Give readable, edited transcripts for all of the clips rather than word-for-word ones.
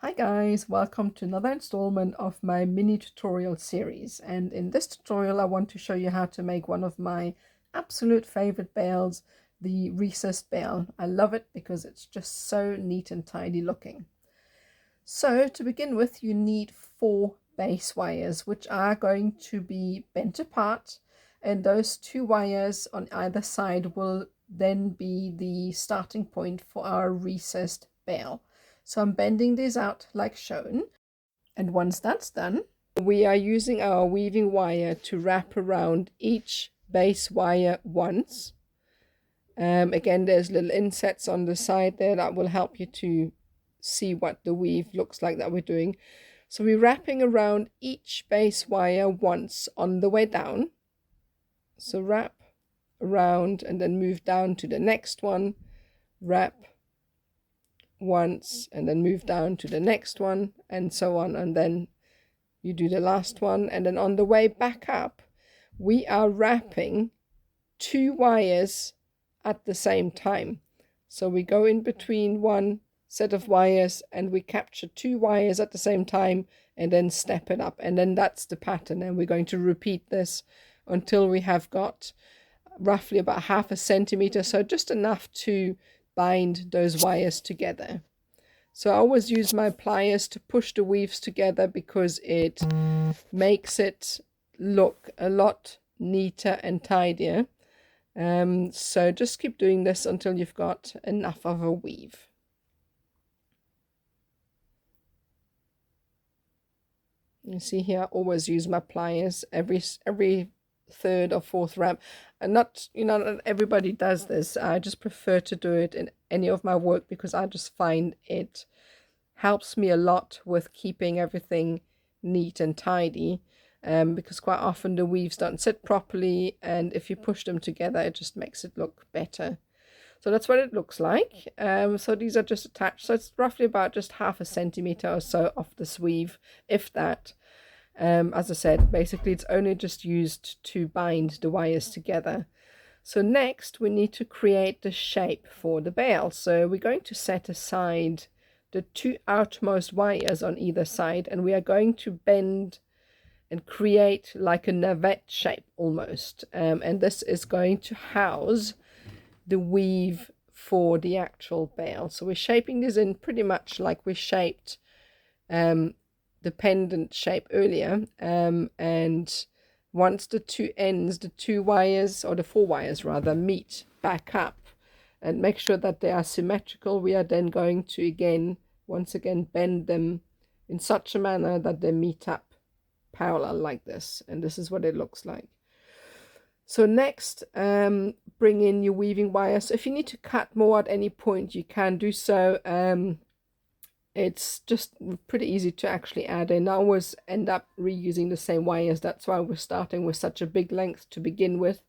Hi guys, welcome to another installment of my mini tutorial series, and in this tutorial I want to show you how to make one of my absolute favorite bales, the recessed bale. I love it because it's just so neat and tidy looking. So to begin with, you need 4 base wires which are going to be bent apart, and those 2 wires on either side will then be the starting point for our recessed bale. So I'm bending these out like shown, and once that's done, we are using our weaving wire to wrap around each base wire once. Again, there's little insets on the side there that will help you to see what the weave looks like that we're doing. So we're wrapping around each base wire once on the way down. So wrap around and then move down to the next one, wrap once and then move down to the next one, and so on, and then you do the last one, and then on the way back up we are wrapping 2 wires at the same time. So we go in between one set of wires and we capture 2 wires at the same time and then step it up, and then that's the pattern, and we're going to repeat this until we have got roughly about 1/2 centimeter, so just enough to bind those wires together. So I always use my pliers to push the weaves together because it makes it look a lot neater and tidier. So just keep doing this until you've got enough of a weave. You see here, I always use my pliers every 3rd or 4th wrap, and not everybody does this. I just prefer to do it in any of my work because I just find it helps me a lot with keeping everything neat and tidy, because quite often the weaves don't sit properly, and if you push them together it just makes it look better. So that's what it looks like. So these are just attached, so it's roughly about just 1/2 centimeter or so of this weave, if that. As I said, basically it's only just used to bind the wires together. So next we need to create the shape for the bale. So we're going to set aside the 2 outmost wires on either side, and we are going to bend and create like a navette shape almost, and this is going to house the weave for the actual bale. So we're shaping this in pretty much like we shaped the pendant shape earlier, and once the 2 ends, the 2 wires, or the 4 wires rather, meet back up and make sure that they are symmetrical, we are then going to once again bend them in such a manner that they meet up parallel like this, and this is what it looks like. So next, bring in your weaving wire. So if you need to cut more at any point, you can do so. It's just pretty easy to actually add in. I always end up reusing the same wires. That's why we're starting with such a big length to begin with.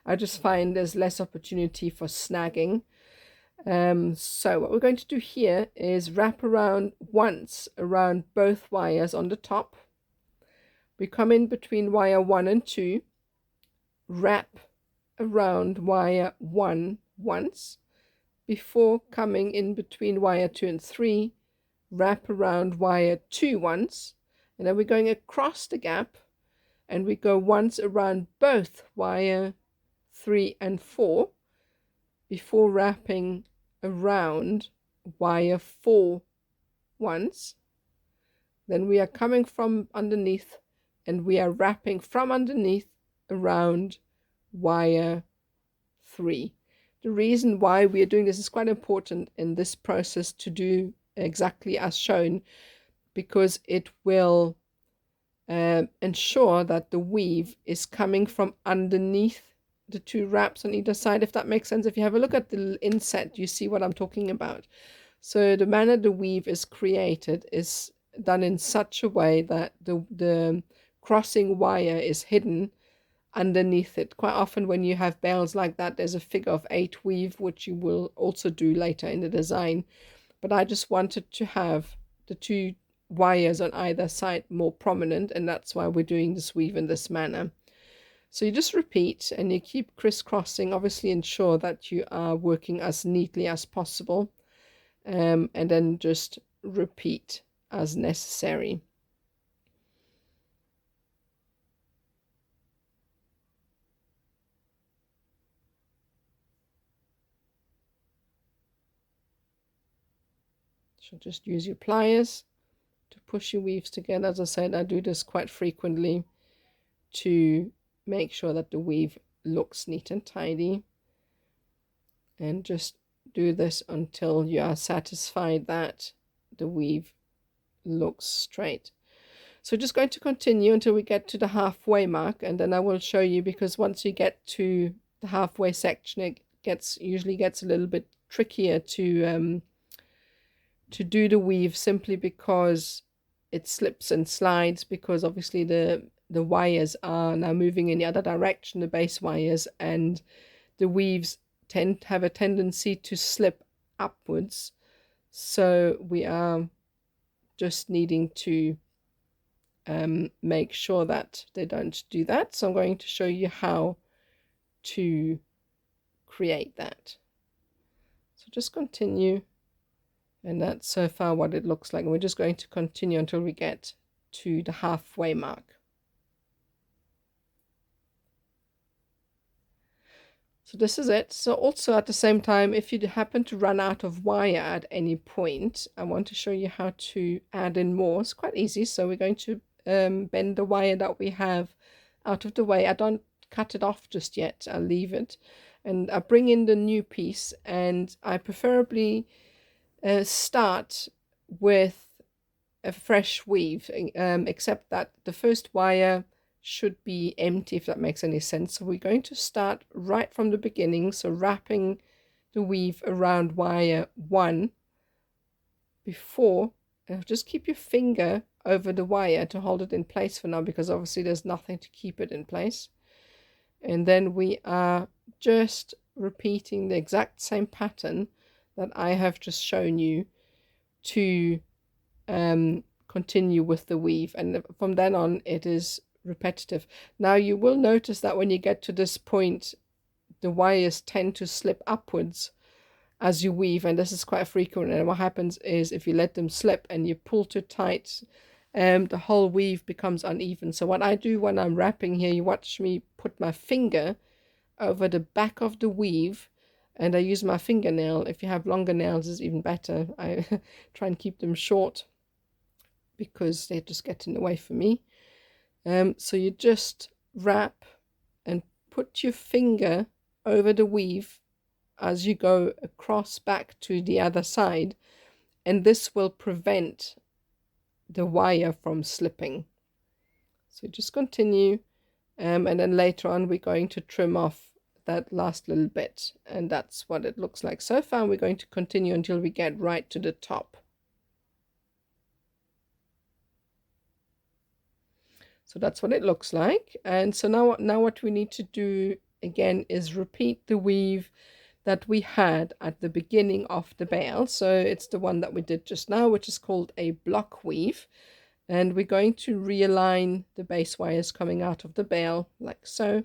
I just find there's less opportunity for snagging. So what we're going to do here is wrap around once around both wires on the top. We come in between wire 1 and 2, wrap around wire 1 once, before coming in between wire 2 and 3, wrap around wire 2 once, and then we're going across the gap and we go once around both wire 3 and 4 before wrapping around wire 4 once. Then we are coming from underneath and we are wrapping from underneath around wire 3. The reason why we are doing this is quite important in this process to do exactly as shown, because it will ensure that the weave is coming from underneath the 2 wraps on either side, if that makes sense. If you have a look at the inset, you see what I'm talking about. So the manner the weave is created is done in such a way that the crossing wire is hidden underneath it. Quite often when you have bales like that, there's a figure of 8 weave, which you will also do later in the design. But I just wanted to have the 2 wires on either side more prominent, and that's why we're doing this weave in this manner. So you just repeat and you keep crisscrossing. Obviously ensure that you are working as neatly as possible, and then just repeat as necessary. So just use your pliers to push your weaves together. As I said, I do this quite frequently to make sure that the weave looks neat and tidy. And just do this until you are satisfied that the weave looks straight. So just going to continue until we get to the halfway mark, and then I will show you, because once you get to the halfway section, it usually gets a little bit trickier to do the weave, simply because it slips and slides, because obviously the wires are now moving in the other direction, the base wires, and the weaves tend to have a tendency to slip upwards. So we are just needing to make sure that they don't do that. So I'm going to show you how to create that. So just continue, and that's so far what it looks like. And we're just going to continue until we get to the halfway mark. So this is it. So also at the same time, if you happen to run out of wire at any point, I want to show you how to add in more. It's quite easy. So we're going to bend the wire that we have out of the way. I don't cut it off just yet. I'll leave it. And I bring in the new piece, and I preferably start with a fresh weave, except that the first wire should be empty, if that makes any sense. So we're going to start right from the beginning, so wrapping the weave around wire 1 before, just keep your finger over the wire to hold it in place for now, because obviously there's nothing to keep it in place. And then we are just repeating the exact same pattern that I have just shown you to continue with the weave, and from then on it is repetitive. Now you will notice that when you get to this point, the wires tend to slip upwards as you weave, and this is quite frequent. And what happens is, if you let them slip and you pull too tight, the whole weave becomes uneven. So what I do when I'm wrapping here, you watch me put my finger over the back of the weave, and I use my fingernail. If you have longer nails, it's even better. I try and keep them short because they just get in the way for me. So you just wrap and put your finger over the weave as you go across back to the other side, and this will prevent the wire from slipping. So just continue, and then later on we're going to trim off that last little bit, and that's what it looks like so far. We're going to continue until we get right to the top. So that's what it looks like. And so now what we need to do again is repeat the weave that we had at the beginning of the bale. So it's the one that we did just now, which is called a block weave. And we're going to realign the base wires coming out of the bale like so.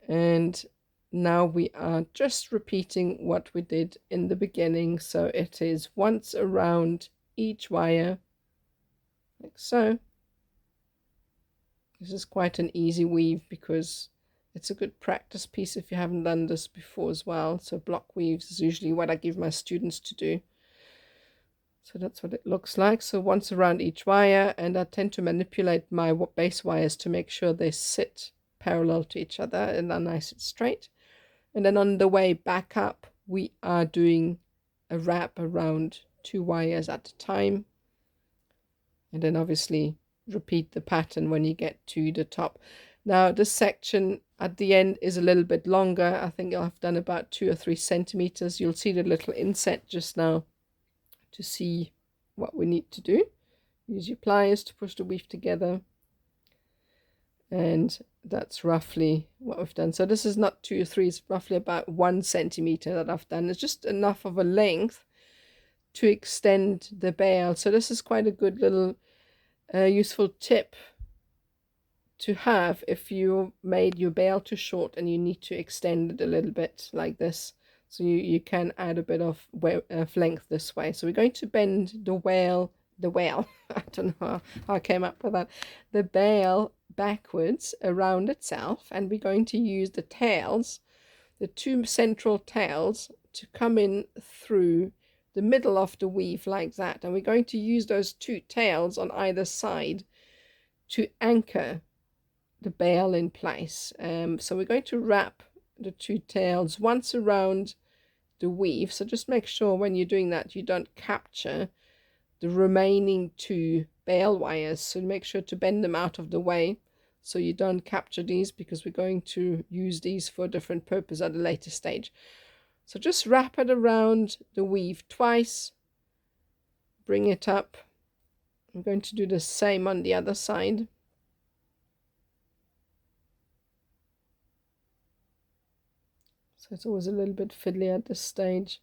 And now we are just repeating what we did in the beginning. So it is once around each wire like so. This is quite an easy weave because it's a good practice piece if you haven't done this before as well. So block weaves is usually what I give my students to do. So that's what it looks like. So once around each wire, and I tend to manipulate my base wires to make sure they sit parallel to each other and are nice and straight. And then on the way back up, we are doing a wrap around 2 wires at a time. And then obviously repeat the pattern when you get to the top. Now this section at the end is a little bit longer. I think I've done about 2 or 3 centimeters. You'll see the little inset just now to see what we need to do. Use your pliers to push the weave together, and that's roughly what we've done. So this is not 2 or 3, it's roughly about 1 centimeter that I've done. It's just enough of a length to extend the bale. So this is quite a good little useful tip to have if you made your bale too short and you need to extend it a little bit like this. So you can add a bit of length this way. So we're going to bend the wale the whale. I don't know how I came up with that. The bail backwards around itself, and we're going to use the tails, the two central tails, to come in through the middle of the weave like that. And we're going to use those two tails on either side to anchor the bail in place. So we're going to wrap the two tails once around the weave. So just make sure when you're doing that you don't capture the remaining two bail wires. So make sure to bend them out of the way so you don't capture these, because we're going to use these for a different purpose at a later stage. So just wrap it around the weave twice, bring it up. I'm going to do the same on the other side. So it's always a little bit fiddly at this stage.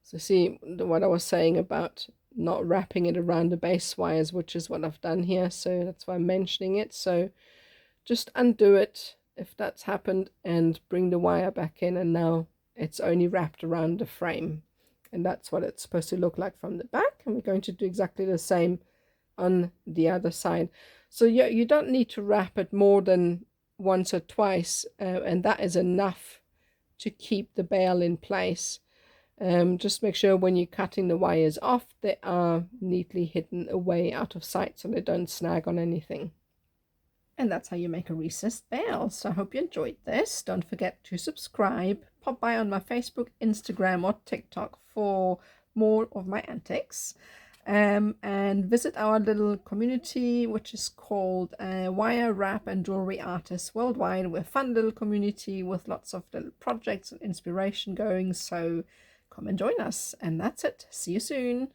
So see what I was saying about not wrapping it around the base wires, which is what I've done here. So that's why I'm mentioning it. So just undo it if that's happened and bring the wire back in, and now it's only wrapped around the frame. And that's what it's supposed to look like from the back. And we're going to do exactly the same on the other side. So you don't need to wrap it more than once or twice, and that is enough to keep the bail in place. Just make sure when you're cutting the wires off, they are neatly hidden away out of sight so they don't snag on anything. And that's how you make a recessed bail. So I hope you enjoyed this. Don't forget to subscribe. Pop by on my Facebook, Instagram, or TikTok for more of my antics. And visit our little community, which is called Wire Wrap and Jewelry Artists Worldwide. We're a fun little community with lots of little projects and inspiration going. So come and join us. And that's it. See you soon.